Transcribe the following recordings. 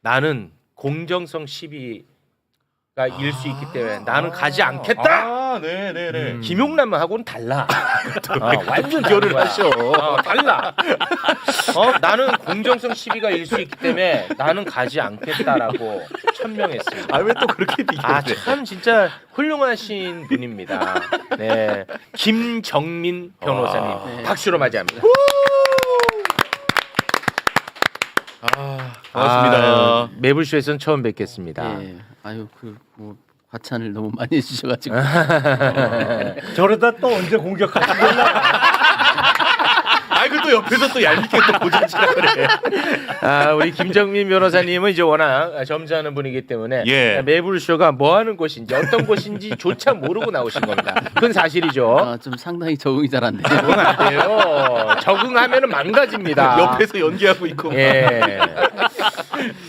나는 공정성 시비가 일 수 있기 때문에 나는 가지 않겠다. 네네네. 김용남하고는 달라. 완전 결을 하셔. 달라. 나는 공정성 시비가 일 수 있기 때문에 나는 가지 않겠다라고 천명했습니다. 아 왜 또 그렇게 비교해? 참 진짜 훌륭하신 분입니다. 네, 김정민 변호사님 박수로 맞이합니다. 반갑습니다. 매불쇼에서는 처음 뵙겠습니다. 예. 아유 뭐 과찬을 너무 많이 해주셔가지고 저러다 또 언제 공격하지 몰라. 아이고 또 옆에서 또 얄밉게 또 보자치라 그래. 우리 김정민 변호사님은 이제 워낙 점잖은 분이기 때문에 예. 매불쇼가 뭐 하는 곳인지 어떤 곳인지조차 모르고 나오신 겁니다. 그건 사실이죠. 좀 상당히 적응이 잘 안 돼요. 적응 안 돼요. 적응하면은 망가집니다. 옆에서 연기하고 있고. 예.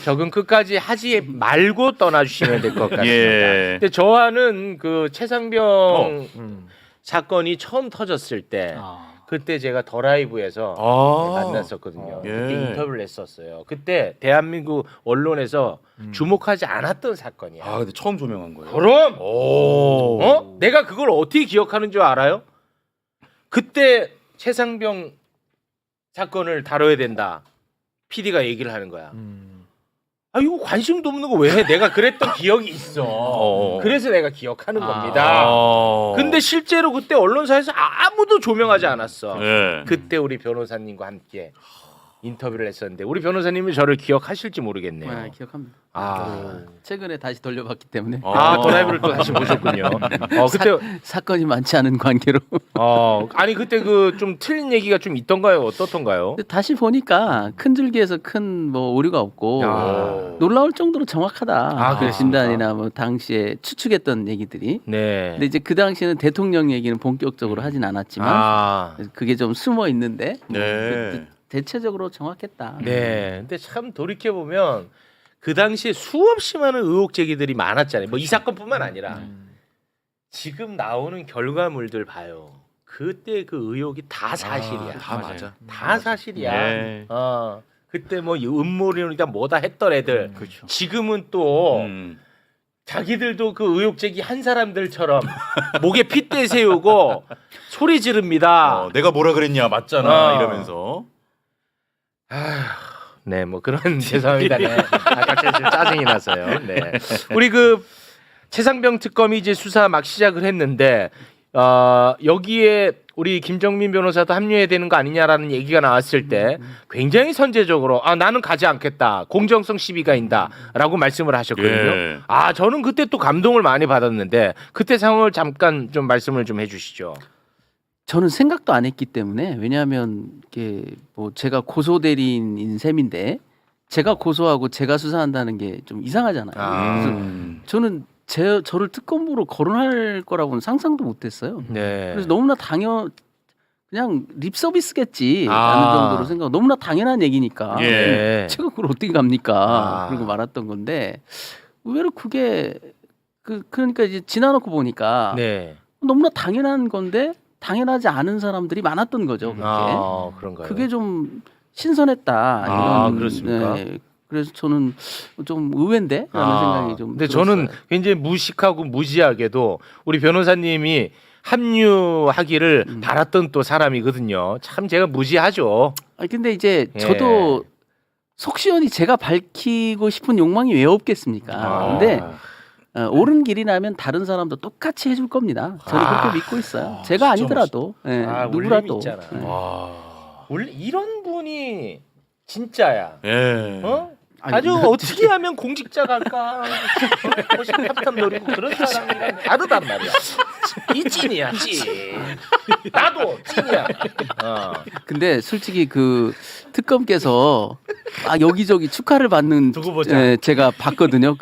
적응 끝까지 하지 말고 떠나주시면 될 것 같습니다. 예. 근데 저와는 그 최상병 사건이 처음 터졌을 때 그때 제가 더 라이브에서 만났었거든요. 예. 그때 인터뷰를 했었어요. 그때 대한민국 언론에서 주목하지 않았던 사건이야. 아 근데 처음 조명한 거예요. 그럼 오. 내가 그걸 어떻게 기억하는 줄 알아요? 그때 최상병 사건을 다뤄야 된다. PD가 얘기를 하는 거야. 이거 관심도 없는 거 왜 해? 내가 그랬던 기억이 있어. 그래서 내가 기억하는 겁니다. 근데 실제로 그때 언론사에서 아무도 조명하지 않았어. 예. 그때 우리 변호사님과 함께 인터뷰를 했었는데 우리 변호사님은 저를 기억하실지 모르겠네요. 아, 기억합니다. 최근에 다시 돌려봤기 때문에 도라이브를 또 다시 보셨군요. 그때 사건이 많지 않은 관계로 아니 그때 그 좀 틀린 얘기가 좀 있던가요? 어떻던가요? 근데 다시 보니까 큰 줄기에서 큰 뭐 오류가 없고 놀라울 정도로 정확하다. 그 그렇습니까? 진단이나 뭐 당시에 추측했던 얘기들이. 네. 근데 이제 그 당시에는 대통령 얘기는 본격적으로 하진 않았지만 그게 좀 숨어 있는데 네. 대체적으로 정확했다. 네. 근데 참 돌이켜 보면 그 당시에 수없이 많은 의혹 제기들이 많았잖아요. 뭐 이 사건뿐만 아니라 지금 나오는 결과물들 봐요. 그때 그 의혹이 다 사실이야. 다 맞아. 다 사실이야. 네. 그때 뭐 음모론이다 뭐다 했던 애들 그렇죠. 지금은 또 자기들도 그 의혹 제기 한 사람들처럼 목에 핏대 세우고 소리 지릅니다. 내가 뭐라 그랬냐 맞잖아 어. 이러면서. 네, 뭐 그런 죄송합니다. 네. 갑자기 좀 짜증이 나서요. 네. 우리 그 최상병 특검이 이제 수사 막 시작을 했는데 여기에 우리 김정민 변호사도 합류해야 되는 거 아니냐라는 얘기가 나왔을 때 굉장히 선제적으로 나는 가지 않겠다. 공정성 시비가 있다라고 말씀을 하셨거든요. 예. 저는 그때 또 감동을 많이 받았는데 그때 상황을 잠깐 좀 말씀을 좀 해주시죠. 저는 생각도 안 했기 때문에 왜냐하면 이게 뭐 제가 고소 대리인인 셈인데 제가 고소하고 제가 수사한다는 게 좀 이상하잖아요. 그래서 저는 저를 특검부로 거론할 거라고는 상상도 못했어요. 네. 그래서 너무나 그냥 립 서비스겠지라는 정도로 생각. 너무나 당연한 얘기니까. 예. 제가 그걸 어떻게 갑니까? 그리고 말았던 건데 의외로 그게 그러니까 이제 지나놓고 보니까 네. 너무나 당연한 건데. 당연하지 않은 사람들이 많았던 거죠. 그렇게. 그런가요? 그게 좀 신선했다. 이런, 그렇습니까? 네. 그래서 저는 좀 의외인데 라는 생각이 좀 근데 들었어요. 저는 굉장히 무식하고 무지하게도 우리 변호사님이 합류하기를 바랐던 또 사람이거든요. 참 제가 무지하죠. 근데 이제 예. 저도 속 시원히 제가 밝히고 싶은 욕망이 왜 없겠습니까? 근데 옳은 길이라면 다른 사람도 똑같이 해줄 겁니다. 저는 그렇게 믿고 있어요. 제가 아니더라도 누구라도. 있잖아. 원래 이런 분이 진짜야. 예. 아주 어떻게 하면 공직자 갈까? 탑탑 노리고 그런 사람이랑 다르단 말이야. 이 찐이야, 찐. 나도 찐이야. 근데 솔직히 그 특검께서 여기저기 축하를 받는 두고 보자. 제가 봤거든요.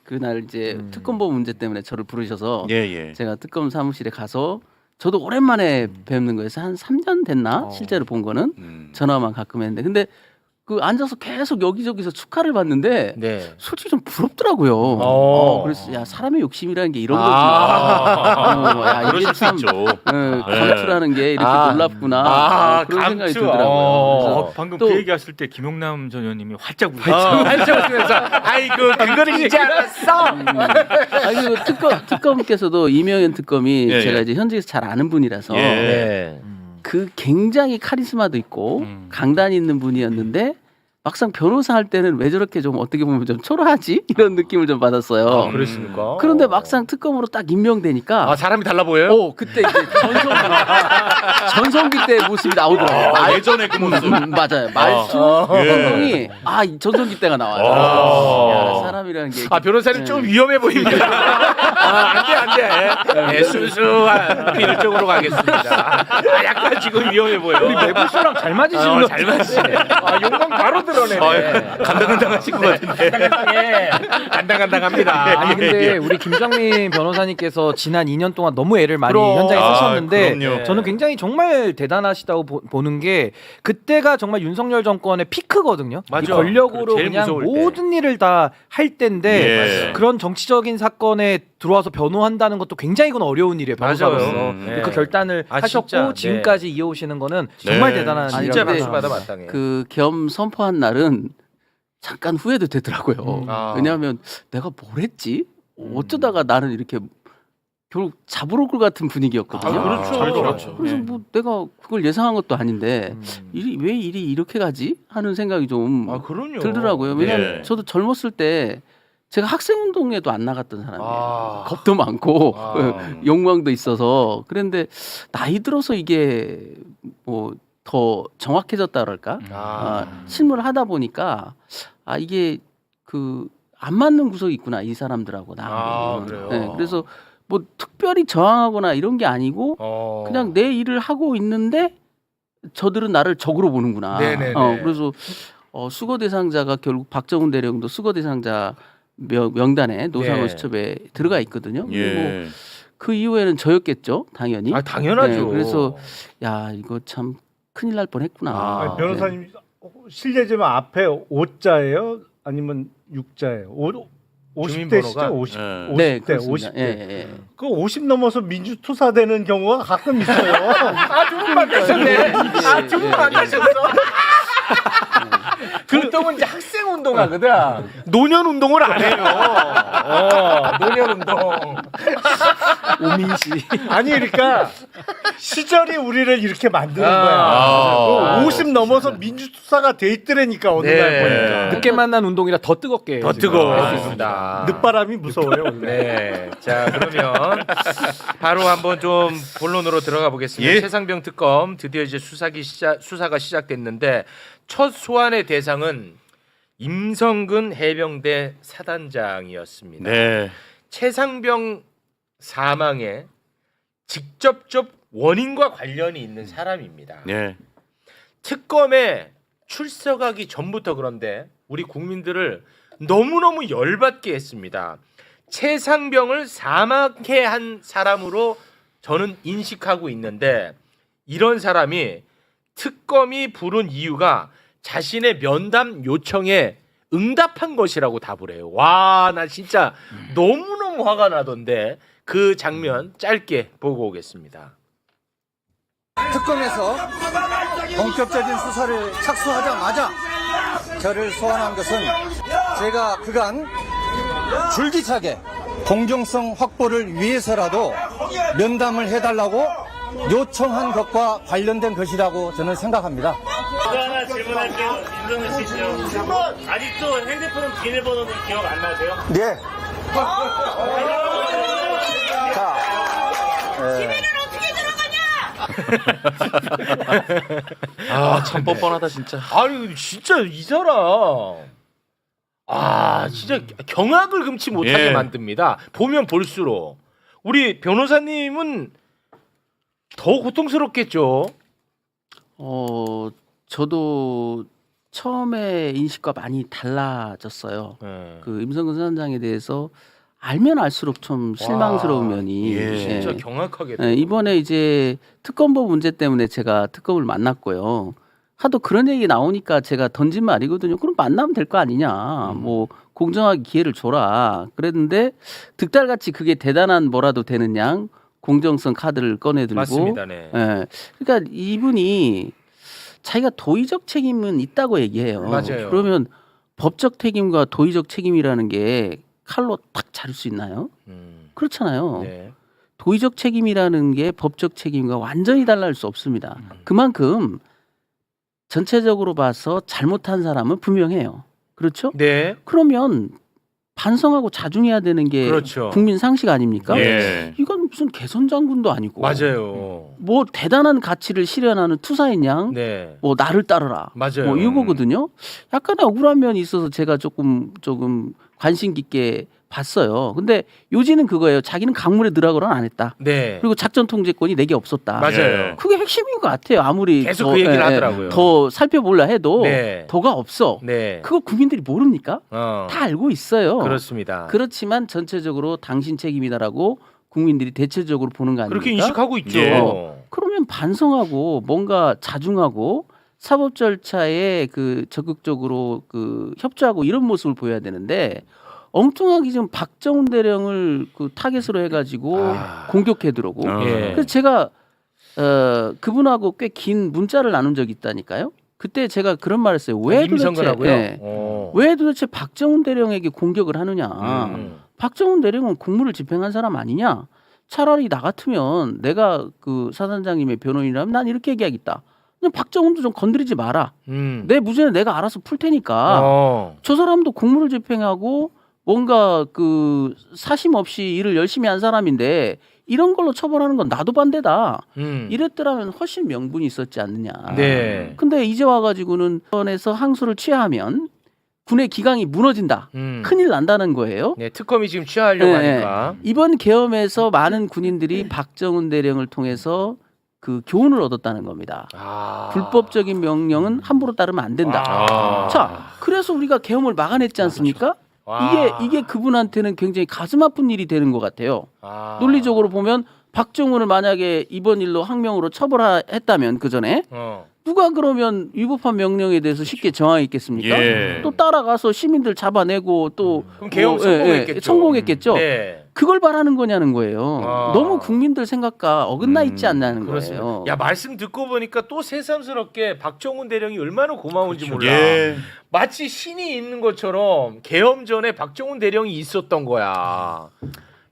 그날 이제 특검보 문제 때문에 저를 부르셔서 예. 제가 특검 사무실에 가서 저도 오랜만에 뵙는 거에서 한 3년 됐나 실제로 본 거는 전화만 가끔 했는데 근데 그 앉아서 계속 여기저기서 축하를 받는데 네. 솔직히 좀 부럽더라고요. 어. 그래서 야 사람의 욕심이라는 게 이런 거지. 야, 그러실 이게 수 참 있죠. 감투라는 게 이렇게 아. 놀랍구나. 그런 생각이 들더라고요. 방금 또- 그 얘기하실 때 김용남 전 의원님이 활짝 웃으셨어요. 하면서 아이고 그거는 이제 알았어. 아니 그 특검께서도 이명현 특검이 예, 제가 예. 이제 현직에서 잘 아는 분이라서 예. 네. 그 굉장히 카리스마도 있고 강단이 있는 분이었는데 막상 변호사 할 때는 왜 저렇게 좀 어떻게 보면 좀 초라하지 이런 느낌을 좀 받았어요. 아, 그랬습니까? 그런데 막상 특검으로 딱 임명되니까 아 사람이 달라 보여요? 그때 이제 전성기 때 모습이 나오더라고요. 아, 예전에 그 모습. 맞아요. 말투, 예. 행동이 이 전성기 때가 나와요. 야, 사람이라는 게 아 변호사님 좀 위험해 보입니다. 안돼 순수한 비율적으로 가겠습니다. 약간 지금 위험해 보여. 우리 매부쇼랑 잘 맞으시는 거 잘 맞으시네. 욕망 바로 드러내네. 간당간당하신 것 같은데. 간당간당합니다. 아니 근데 우리 김정민 변호사님께서 지난 2년 동안 너무 애를 많이 그럼. 현장에 아, 쓰셨는데 그럼요. 저는 굉장히 정말 대단하시다고 보는 게 그때가 정말 윤석열 정권의 피크거든요. 맞아. 이 권력으로 제일 그냥 무서울 때. 모든 일을 다 할 때인데 예. 그런 정치적인 사건에 들어와서 변호한다는 것도 굉장히 그건 어려운 일이에요. 변호사로서. 맞아요. 근데 네. 그 결단을 아, 하셨고 진짜, 네. 지금까지 이어오시는 거는 정말 네. 대단한 아니, 진짜 근데 박수 받아 마땅해. 그 겸 선포한 날은 잠깐 후회도 되더라고요. 아. 왜냐하면 내가 뭘 했지? 어쩌다가 나는 이렇게 결국 잡으러 올 같은 분위기였거든요. 아, 그렇죠. 잘 들었죠. 그래서 뭐 내가 그걸 예상한 것도 아닌데 왜 일이 이렇게 가지? 하는 생각이 좀 아 그럼요. 들더라고요. 왜냐하면 예. 저도 젊었을 때 제가 학생운동에도 안 나갔던 사람이에요. 아. 겁도 많고 아. 욕망도 있어서 그런데 나이 들어서 이게 뭐 더 정확해졌다 그럴까? 실무를 하다 보니까 이게 그 안 맞는 구석이 있구나 이 사람들하고 나하고. 그래요. 그래서 뭐 특별히 저항하거나 이런 게 아니고 그냥 내 일을 하고 있는데 저들은 나를 적으로 보는구나. 네네네. 그래서 수거 대상자가 결국 박정훈 대령도 수거 대상자 명단에 노상원 네. 수첩에 들어가 있거든요. 뭐 예. 그 이후에는 저였겠죠, 당연히. 아 당연하죠. 네, 그래서 야 이거 참 큰일 날 뻔했구나. 아, 변호사님 실례지만 앞에 5자예요? 아니면 6자예요? 50대시죠? 주민번호가? 50, 예. 네, 50대, 그렇습니다. 50대. 예, 예. 그 50 넘어서 민주투사되는 경우가 가끔 있어요. 두분 만나셨네. 아, 두분 만나셨어. 그 운동은 이제 학생 운동하거든. 노년 운동을 안 해요. 노년 운동. 오민씨. 아니 그러니까 시절이 우리를 이렇게 만드는 아. 거야. 아. 50 넘어서 민주투사가 돼 있더라니까 어느 네. 날 보니까. 늦게 만난 운동이라 더 뜨겁게 해요. 더 지금. 뜨거워졌습니다. 늦바람이 무서워요. 원래. 네. 자, 그러면 바로 한번 좀 본론으로 들어가 보겠습니다. 예. 최상병 특검 드디어 이제 수사가 시작됐는데 첫 소환의 대상은 임성근 해병대 사단장이었습니다. 네. 최상병 사망의 직접적 원인과 관련이 있는 사람입니다. 네. 특검에 출석하기 전부터 그런데 우리 국민들을 너무너무 열받게 했습니다. 최상병을 사망케 한 사람으로 저는 인식하고 있는데 이런 사람이 특검이 부른 이유가 자신의 면담 요청에 응답한 것이라고 답을 해요. 와, 나 진짜 너무너무 화가 나던데 그 장면 짧게 보고 오겠습니다. 특검에서 본격적인 수사를 착수하자마자 저를 소환한 것은 제가 그간 줄기차게 공정성 확보를 위해서라도 면담을 해달라고 요청한 것과 관련된 것이라고 저는 생각합니다. 하나 질문할게요. 임성근 씨죠. 아직도 핸드폰 비밀번호는 기억 안 나세요? 네. 자, 참 뻔뻔하다 진짜. 아니 진짜 이 사람 진짜 경악을 금치 못하게 예. 만듭니다. 보면 볼수록 우리 변호사님은 더 고통스럽겠죠. 저도 처음에 인식과 많이 달라졌어요. 그 임성근 사단장에 대해서 알면 알수록 좀 실망스러운 와, 면이. 예. 진짜 예. 경악하게. 예, 이번에 이제 특검법 문제 때문에 제가 특검을 만났고요. 하도 그런 얘기 나오니까 제가 던진 말이거든요. 그럼 만나면 될 거 아니냐. 뭐 공정하게 기회를 줘라. 그랬는데 득달같이 그게 대단한 뭐라도 되는 양 공정성 카드를 꺼내들고. 맞습니다. 네. 예. 그러니까 이분이 자기가 도의적 책임은 있다고 얘기해요. 맞아요. 그러면 법적 책임과 도의적 책임이라는 게 칼로 딱 자를 수 있나요? 그렇잖아요. 네. 도의적 책임이라는 게 법적 책임과 완전히 달라질 수 없습니다. 그만큼 전체적으로 봐서 잘못한 사람은 분명해요. 그렇죠? 네. 그러면 반성하고 자중해야 되는 게 그렇죠. 국민 상식 아닙니까? 예. 이건 무슨 개선 장군도 아니고 맞아요. 뭐 대단한 가치를 실현하는 투사인 양 네. 뭐 나를 따르라. 맞아요. 뭐 이거거든요. 약간 억울한 면이 있어서 제가 조금 관심 깊게 봤어요. 근데 요지는 그거예요. 자기는 강물에 들어가거나 안 했다. 네. 그리고 작전 통제권이 내게 없었다. 맞아요. 그게 핵심인 것 같아요. 아무리 계속 더, 그 얘기를 하더라고요. 더 살펴보려 해도 네. 더가 없어. 네. 그거 국민들이 모릅니까? 어. 다 알고 있어요. 그렇습니다. 그렇지만 전체적으로 당신 책임이다라고 국민들이 대체적으로 보는 거 아닙니까? 그렇게 인식하고 있죠. 예. 그러면 반성하고 뭔가 자중하고 사법 절차에 그 적극적으로 그 협조하고 이런 모습을 보여야 되는데 엉뚱하게 지금 박정훈 대령을 그 타겟으로 해가지고 공격해 들어오고 예. 그래서 제가 그분하고 꽤 긴 문자를 나눈 적이 있다니까요. 그때 제가 그런 말했어요. 왜 도대체 임성근하고요. 예. 왜 도대체 박정훈 대령에게 공격을 하느냐? 박정훈 대령은 공무를 집행한 사람 아니냐? 차라리 나 같으면 내가 그 사단장님의 변호인이라면 난 이렇게 얘기하겠다. 그냥 박정훈도 좀 건드리지 마라. 내 무죄는 내가 알아서 풀 테니까. 저 사람도 공무를 집행하고 뭔가 그 사심 없이 일을 열심히 한 사람인데 이런 걸로 처벌하는 건 나도 반대다. 이랬더라면 훨씬 명분이 있었지 않느냐. 네. 근데 이제 와가지고는 법원에서 항소를 취하하면 군의 기강이 무너진다. 큰일 난다는 거예요. 네, 특검이 지금 취하하려고 네. 하니까. 이번 계엄에서 많은 군인들이 박정훈 대령을 통해서 그 교훈을 얻었다는 겁니다. 불법적인 명령은 함부로 따르면 안 된다. 자, 그래서 우리가 계엄을 막아냈지 않습니까? 이게 그분한테는 굉장히 가슴 아픈 일이 되는 것 같아요. 논리적으로 보면 박정훈을 만약에 이번 일로 항명으로 처벌했다면 그 전에 누가 그러면 위법한 명령에 대해서 쉽게 정하겠습니까? 예. 또 따라가서 시민들 잡아내고 또 그럼 계엄 뭐, 성공했겠죠. 성공했겠죠. 네. 그걸 바라는 거냐는 거예요. 너무 국민들 생각과 어긋나 있지 않나는 그렇습니다. 거예요. 야, 말씀 듣고 보니까 또 새삼스럽게 박정훈 대령이 얼마나 고마운지 몰라. 예. 마치 신이 있는 것처럼 계엄 전에 박정훈 대령이 있었던 거야.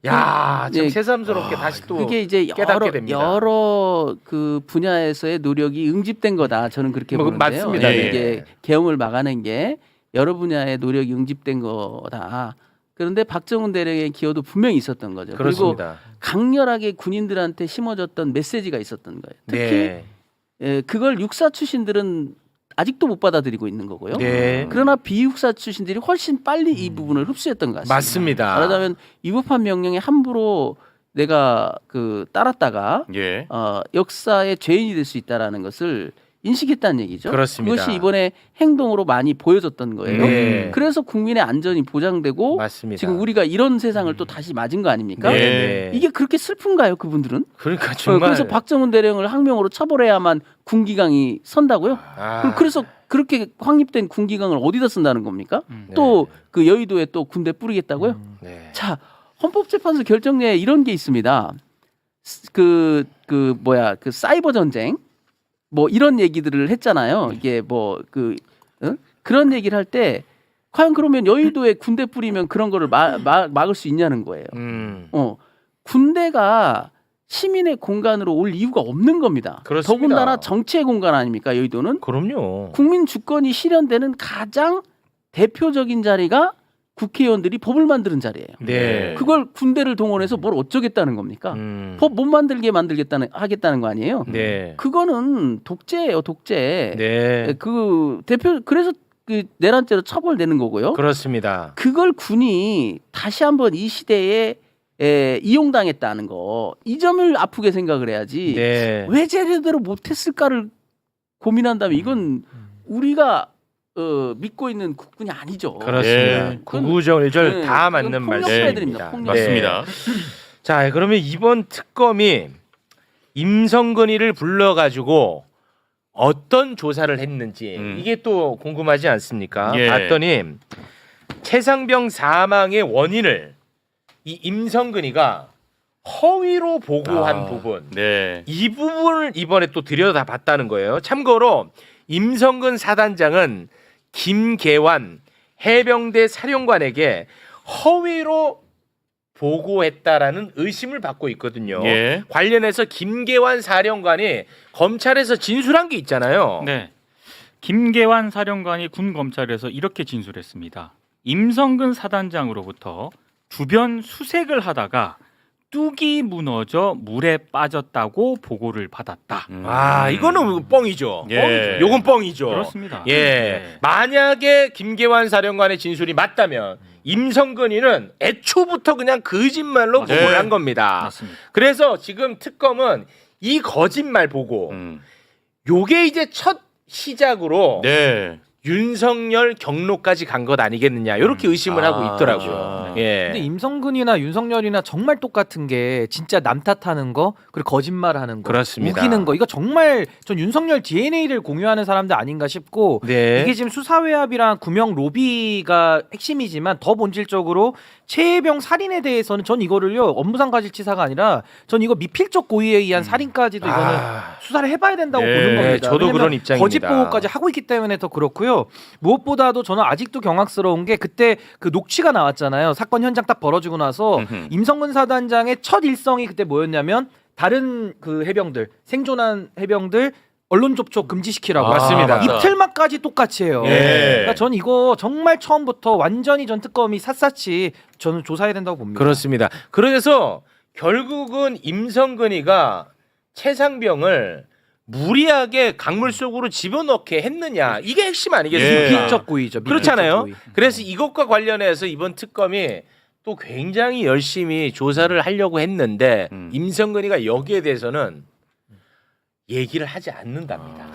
야, 참 네. 새삼스럽게 다시 또 그게 이제 깨닫게 됩니다. 여러 그 분야에서의 노력이 응집된 거다. 저는 그렇게 뭐, 보는데요. 맞습니다. 예. 이게 계엄을 막아낸 게 여러 분야의 노력이 응집된 거다. 그런데 박정훈 대령의 기여도 분명히 있었던 거죠. 그리고 그렇습니다. 강렬하게 군인들한테 심어졌던 메시지가 있었던 거예요. 특히 네. 그걸 육사 출신들은 아직도 못 받아들이고 있는 거고요. 네. 그러나 비육사 출신들이 훨씬 빨리 이 부분을 흡수했던 것 같습니다. 맞습니다. 말하자면 위법한 명령에 함부로 내가 그 따랐다가 예. 역사의 죄인이 될 수 있다라는 것을 인식했다는 얘기죠. 그렇습니다. 그것이 이번에 행동으로 많이 보여졌던 거예요. 네. 그래서 국민의 안전이 보장되고 맞습니다. 지금 우리가 이런 세상을 또 다시 맞은 거 아닙니까? 네. 이게 그렇게 슬픈가요, 그분들은? 그러니까 정말 그래서 박정훈 대령을 항명으로 처벌해야만 군기강이 선다고요? 그래서 그렇게 확립된 군기강을 어디다 쓴다는 겁니까? 또 그 여의도에 또 군대 뿌리겠다고요? 네. 자, 헌법재판소 결정내에 이런 게 있습니다. 그 사이버 전쟁 뭐 이런 얘기들을 했잖아요. 이게 뭐 그런 얘기를 할 때 과연 그러면 여의도에 군대 뿌리면 그런 거를 막을 수 있냐는 거예요. 군대가 시민의 공간으로 올 이유가 없는 겁니다. 그렇습니다. 더군다나 정치의 공간 아닙니까? 여의도는 그럼요. 국민 주권이 실현되는 가장 대표적인 자리가 국회의원들이 법을 만드는 자리예요. 네. 그걸 군대를 동원해서 뭘 어쩌겠다는 겁니까? 법 못 만들게 하겠다는 거 아니에요? 네. 그거는 독재예요, 독재. 네. 그 대표 그래서 그 내란죄로 처벌되는 거고요. 그렇습니다. 그걸 군이 다시 한번 이 시대에 이용당했다는 거, 이 점을 아프게 생각을 해야지. 네. 왜 제대로 못했을까를 고민한다면 이건 우리가 믿고 있는 국군이 아니죠. 그렇습니다. 예. 구구절절 네, 다 그건 맞는 폭력배들입니다. 말씀입니다. 폭력. 맞습니다. 자, 그러면 이번 특검이 임성근이를 불러가지고 어떤 조사를 했는지 이게 또 궁금하지 않습니까? 예. 봤더니 최상병 사망의 원인을 이 임성근이가 허위로 보고한 부분 네. 이 부분을 이번에 또 들여다봤다는 거예요. 참고로 임성근 사단장은 김계환 해병대 사령관에게 허위로 보고했다라는 의심을 받고 있거든요. 예. 관련해서 김계환 사령관이 검찰에서 진술한 게 있잖아요. 네. 김계환 사령관이 군 검찰에서 이렇게 진술했습니다. 임성근 사단장으로부터 주변 수색을 하다가 뚝이 무너져 물에 빠졌다고 보고를 받았다. 아, 이거는 뻥이죠. 예. 뻥이죠. 요건 뻥이죠. 그렇습니다. 예. 네. 만약에 김계환 사령관의 진술이 맞다면 임성근이는 애초부터 그냥 거짓말로 네. 보고를 한 겁니다. 맞습니다. 그래서 지금 특검은 이 거짓말 보고 요게 이제 첫 시작으로 네. 윤석열 경로까지 간 것 아니겠느냐 이렇게 의심을 하고 있더라고요. 아. 예. 근데 임성근이나 윤석열이나 정말 똑같은 게 진짜 남 탓하는 거 그리고 거짓말하는 거 그렇습니다. 우기는 거 이거 정말 전 윤석열 DNA를 공유하는 사람들 아닌가 싶고 네. 이게 지금 수사외압이랑 구명 로비가 핵심이지만 더 본질적으로 최혜병 살인에 대해서는 전 이거를요 업무상 과실치사가 아니라 전 이거 미필적 고의에 의한 살인까지도 이거는 아. 수사를 해봐야 된다고 네, 보는 겁니다. 저도 왜냐면 그런 입장입니다. 거짓 보고까지 하고 있기 때문에 더 그렇고요. 무엇보다도 저는 아직도 경악스러운 게 그때 그 녹취가 나왔잖아요. 사건 현장 딱 벌어지고 나서 임성근 사단장의 첫 일성이 그때 뭐였냐면 다른 그 해병들 생존한 해병들 언론 접촉 금지시키라고. 맞습니다. 이틀만까지 똑같이 해요. 예. 그러니까 전 이거 정말 처음부터 완전히 전 특검이 샅샅이 저는 조사해야 된다고 봅니다. 그렇습니다. 그래서 결국은 임성근이가 최상병을 무리하게 강물 속으로 집어넣게 했느냐 이게 핵심 아니겠습니까? 예. 미필적 고의죠. 미필적 그렇잖아요. 고의. 그래서 이것과 관련해서 이번 특검이 또 굉장히 열심히 조사를 하려고 했는데 임성근이가 여기에 대해서는 얘기를 하지 않는답니다.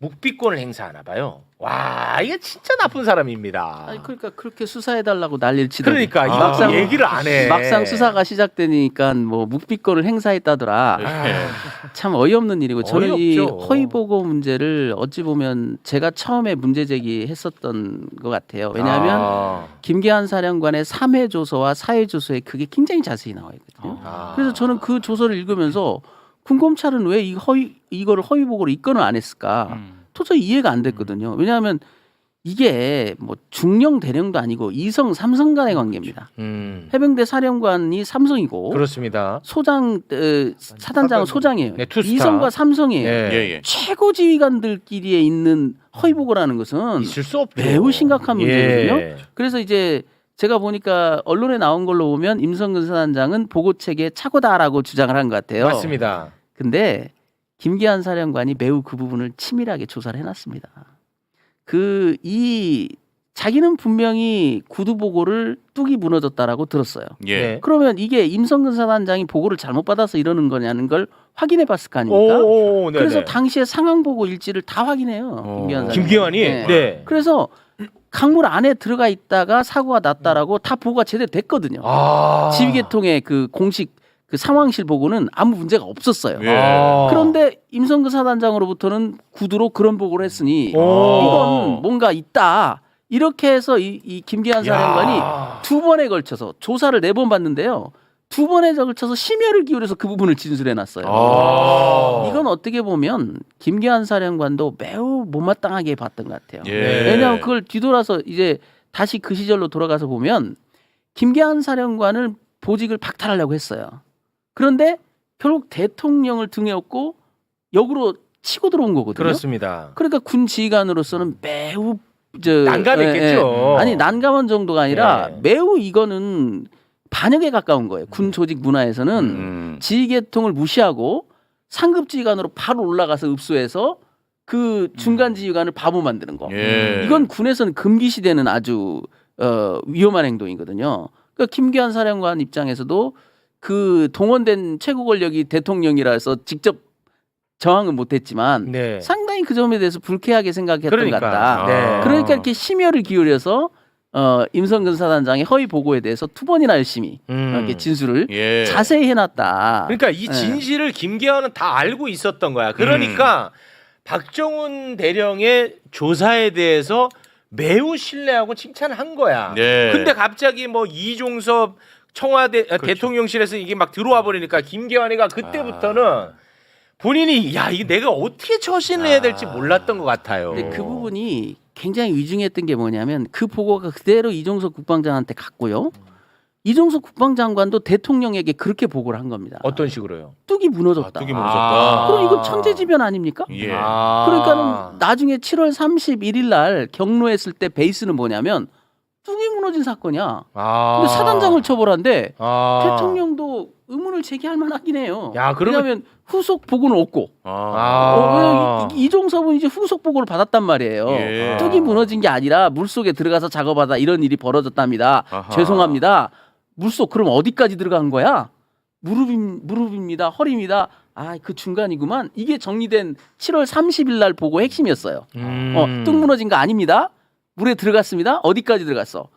묵비권을 행사하나 봐요. 와, 이게 진짜 나쁜 사람입니다. 아니 그러니까 그렇게 수사해달라고 난리를 치더니 그러니까 이거 막상 얘기를 안 해. 막상 수사가 시작되니까 뭐 묵비권을 행사했다더라. 참 어이없는 일이고 저는 이 어이없죠. 허위 보고 문제를 어찌 보면 제가 처음에 문제 제기했었던 것 같아요. 왜냐하면 김계환 사령관의 3회 조서와 4회 조서에 그게 굉장히 자세히 나와 있거든요. 그래서 저는 그 조서를 읽으면서 군검찰은 왜 이거를 허위 보고를 입건을 안 했을까? 도저히 이해가 안 됐거든요. 왜냐하면 이게 뭐 중령 대령도 아니고 2성 3성 간의 관계입니다. 해병대 사령관이 3성이고 그렇습니다. 소장 사단장은 소장이에요. 네, 투스타. 2성과 3성이에요. 예. 예. 최고 지휘관들끼리에 있는 허위 보고라는 것은 있을 수 없죠. 매우 심각한 문제거든요. 예. 그래서 이제 제가 보니까 언론에 나온 걸로 보면 임성근 사단장은 보고 체계의 착오다라고 주장을 한 것 같아요. 맞습니다. 근데 김계환 사령관이 매우 그 부분을 치밀하게 조사를 해놨습니다. 자기는 분명히 구두 보고를 뚝이 무너졌다라고 들었어요. 예. 네. 그러면 이게 임성근 사단장이 보고를 잘못 받아서 이러는 거냐는 걸 확인해봤을 거 아닙니까? 오, 네네. 그래서 당시에 상황 보고 일지를 다 확인해요. 김계환 사령관. 김기환이 네. 네. 그래서 강물 안에 들어가 있다가 사고가 났다라고 다 보고가 제대로 됐거든요. 지휘계통의 그 공식 그 상황실 보고는 아무 문제가 없었어요. 예. 그런데 임성근 사단장으로부터는 구두로 그런 보고를 했으니 오. 이건 뭔가 있다. 이렇게 해서 이 김계환 사령관이 두 번에 걸쳐서 조사를 4번 받는데요. 2번에 걸쳐서 심혈을 기울여서 그 부분을 진술해놨어요. 이건 어떻게 보면 김계환 사령관도 매우 못마땅하게 봤던 것 같아요. 예. 왜냐하면 그걸 뒤돌아서 이제 다시 그 시절로 돌아가서 보면 김계환 사령관을 보직을 박탈하려고 했어요. 그런데 결국 대통령을 등에 업고 역으로 치고 들어온 거거든요. 그렇습니다. 그러니까 군 지휘관으로서는 매우 난감했겠죠. 아니 난감한 정도가 아니라 예. 매우 이거는 반역에 가까운 거예요. 군 조직 문화에서는 지휘계통을 무시하고 상급 지휘관으로 바로 올라가서 읍소해서 그 중간 지휘관을 바보 만드는 거. 예. 이건 군에서는 금기시되는 아주 위험한 행동이거든요. 그러니까 김계환 사령관 입장에서도 그 동원된 최고 권력이 대통령이라서 직접 저항은 못했지만 네. 상당히 그 점에 대해서 불쾌하게 생각했던 그러니까. 것 같다. 네. 그러니까 이렇게 심혈을 기울여서 임성근 사단장의 허위 보고에 대해서 2번이나 열심히 이렇게 진술을 예. 자세히 해놨다. 그러니까 이 진실을 김계환은 다 알고 있었던 거야. 그러니까 박정훈 대령의 조사에 대해서 매우 신뢰하고 칭찬한 거야. 네. 근데 갑자기 뭐 이종섭 청와대 대통령실에서 이게 막 들어와 버리니까 김계환이가 그때부터는 본인이 야 이게 내가 어떻게 처신을 해야 될지 몰랐던 것 같아요. 근데 그 부분이 굉장히 위중했던 게 뭐냐면 그 보고가 그대로 이종석 국방장한테 갔고요. 이종석 국방장관도 대통령에게 그렇게 보고를 한 겁니다. 어떤 식으로요? 뚝이 무너졌다. 뚝이 무너졌다. 그럼 이건 천재지변 아닙니까? 예. 그러니까는 나중에 7월 31일 날 경로했을 때 베이스는 뭐냐면 뚝이 무너진 사건이야. 근데 사단장을 처벌한데 대통령도 의문을 제기할 만하긴 해요. 야, 그러면- 왜냐하면 후속 보고는 없고 이종섭은 이제 후속 보고를 받았단 말이에요. 예. 뚝이 무너진 게 아니라 물속에 들어가서 작업하다 이런 일이 벌어졌답니다. 아하. 죄송합니다. 물속 그럼 어디까지 들어간 거야? 무릎입니다. 허리입니다. 아, 그 중간이구만. 이게 정리된 7월 30일 날 보고 핵심이었어요. 뚝 무너진 거 아닙니다. 물에 들어갔습니다. 어디까지 들어갔어?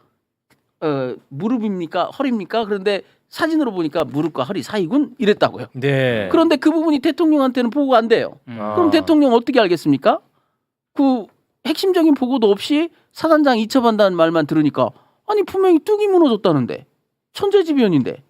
무릎입니까? 허리입니까? 그런데 사진으로 보니까 무릎과 허리 사이군 이랬다고요. 네. 그런데 그 부분이 대통령한테는 보고가 안 돼요. 그럼 대통령 어떻게 알겠습니까? 그 핵심적인 보고도 없이 사단장 이첩한다는 말만 들으니까 아니 분명히 뚝이 무너졌다는데 천재지변인데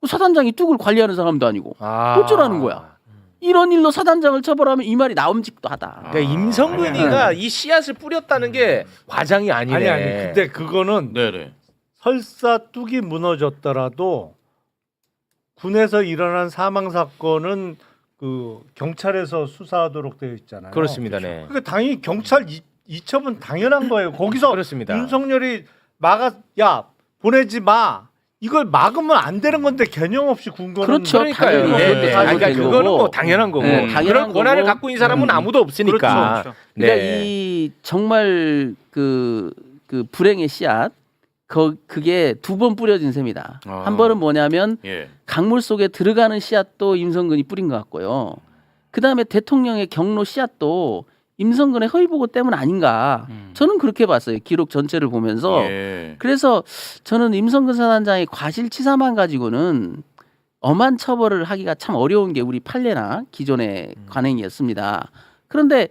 사단장이 뚝을 관리하는 사람도 아니고 어쩌라는 거야. 이런 일로 사단장을 처벌하면 이 말이 나옴직도 하다. 그러니까 임성근이가 이 씨앗을 뿌렸다는 게 과장이 아니네. 아니 근데 그거는 네네. 설사 뚝이 무너졌더라도 군에서 일어난 사망 사건은 그 경찰에서 수사하도록 되어 있잖아요. 그렇습니다. 네. 그러니까 당연히 경찰 이첩은 당연한 거예요. 거기서 그렇습니다. 윤석열이 야 보내지 마. 이걸 막으면 안 되는 건데 개념 없이 군 거는 그렇죠. 그러니까요. 당연히 네. 그것도 그러니까 잘못된 그거는 거고. 뭐 당연한 거고 네, 당연한 그런 권한을 거고. 갖고 있는 사람은 아무도 없으니까. 그렇죠. 그러니까 네. 이 정말 그 불행의 씨앗 그게 두 번 뿌려진 셈이다. 한 번은 뭐냐면 예. 강물 속에 들어가는 씨앗도 임성근이 뿌린 것 같고요. 그 다음에 대통령의 경로 씨앗도 임성근의 허위 보고 때문 아닌가. 저는 그렇게 봤어요. 기록 전체를 보면서. 예. 그래서 저는 임성근 사단장의 과실치사만 가지고는 엄한 처벌을 하기가 참 어려운 게 우리 판례나 기존의 관행이었습니다. 그런데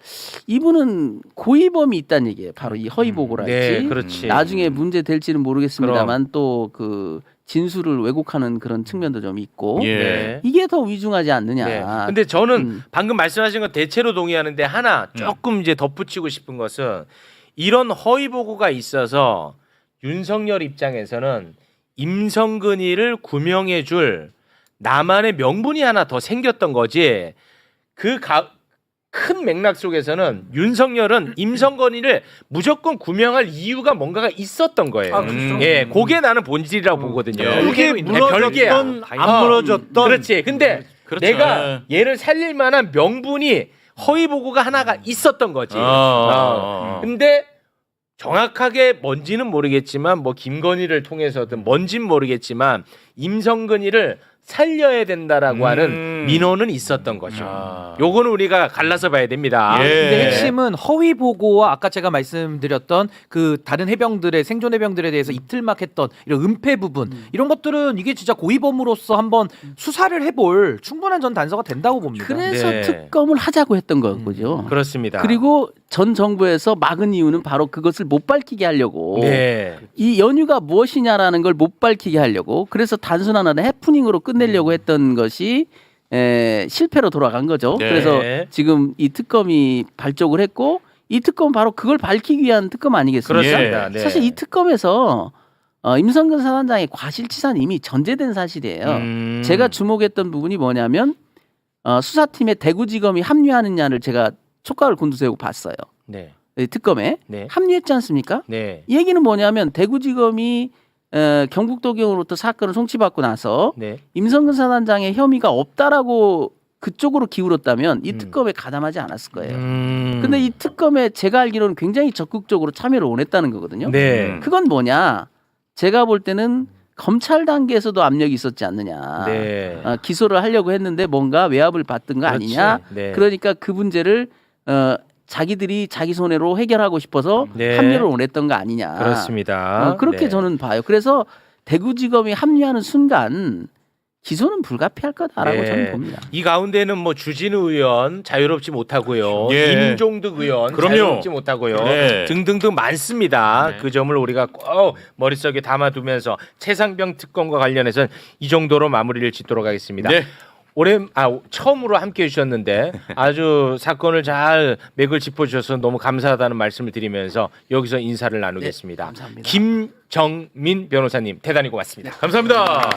이분은 고의범이 있다는 얘기예요. 바로 이 허위 보고랄지. 네, 그렇지. 나중에 문제 될지는 모르겠습니다만 또 그 진술을 왜곡하는 그런 측면도 좀 있고. 예. 네. 이게 더 위중하지 않느냐. 네. 근데 저는 음. 방금 말씀하신 건 대체로 동의하는데 하나 조금 이제 덧붙이고 싶은 것은 이런 허위 보고가 있어서 윤석열 입장에서는 임성근이를 구명해줄 나만의 명분이 하나 더 생겼던 거지. 큰 맥락 속에서는 윤석열은 임성근이를 무조건 구명할 이유가 뭔가가 있었던 거예요. 예, 그게 나는 본질이라고 보거든요. 그게 별개야. 무너졌던 안 무너졌던 그렇지. 근데 그렇죠. 내가 얘를 살릴 만한 명분이 허위 보고가 하나가 있었던 거지. 근데 정확하게 뭔지는 모르겠지만 뭐 김건희를 통해서든 뭔지는 모르겠지만 임성근이를 살려야 된다라고 하는 민원은 있었던 거죠. 요거는 우리가 갈라서 봐야 됩니다. 예. 근데 핵심은 허위 보고와 아까 제가 말씀드렸던 그 다른 해병들의 생존 해병들에 대해서 이틀막 했던 이런 은폐 부분 이런 것들은 이게 진짜 고의범으로서 한번 수사를 해볼 충분한 전 단서가 된다고 봅니다. 그래서 네. 특검을 하자고 했던 거죠. 그렇습니다. 그리고 전 정부에서 막은 이유는 바로 그것을 못 밝히게 하려고. 네. 이 연유가 무엇이냐라는 걸 못 밝히게 하려고. 그래서 단순한 하나의 해프닝으로 끝내려고 했던 것이 실패로 돌아간 거죠. 네. 그래서 지금 이 특검이 발족을 했고 이 특검은 바로 그걸 밝히기 위한 특검 아니겠습니까? 그렇습니다. 네. 사실 이 특검에서 임성근 사단장의 과실치사는 이미 전제된 사실이에요. 제가 주목했던 부분이 뭐냐면 수사팀에 대구지검이 합류하느냐를 제가 촉각을 곤두세우고 봤어요. 네. 이 특검에 네. 합류했지 않습니까? 네. 이 얘기는 뭐냐면 대구지검이 경북도경으로부터 사건을 송치받고 나서 네. 임성근 사단장의 혐의가 없다라고 그쪽으로 기울었다면 이 특검에 가담하지 않았을 거예요. 근데 이 특검에 제가 알기로는 굉장히 적극적으로 참여를 원했다는 거거든요. 네. 그건 뭐냐? 제가 볼 때는 검찰 단계에서도 압력이 있었지 않느냐. 네. 기소를 하려고 했는데 뭔가 외압을 받든 거 그렇지. 아니냐. 네. 그러니까 그 문제를 자기들이 자기 손해로 해결하고 싶어서 네. 합류를 원했던 거 아니냐. 그렇습니다. 그렇게 네. 저는 봐요. 그래서 대구지검이 합류하는 순간 기소는 불가피할 거다라고 네. 저는 봅니다. 이 가운데는 뭐 주진우 의원 자유롭지 못하고요. 예. 임종득 의원 그럼요. 자유롭지 못하고요. 네. 등등등 많습니다. 네. 그 점을 우리가 꼭 머릿속에 담아두면서 최상병 특검과 관련해서는 이 정도로 마무리를 짓도록 하겠습니다. 네. 처음으로 함께해 주셨는데 아주 사건을 잘 맥을 짚어주셔서 너무 감사하다는 말씀을 드리면서 여기서 인사를 나누겠습니다. 감사합니다. 김정민 변호사님 대단히 고맙습니다. 감사합니다.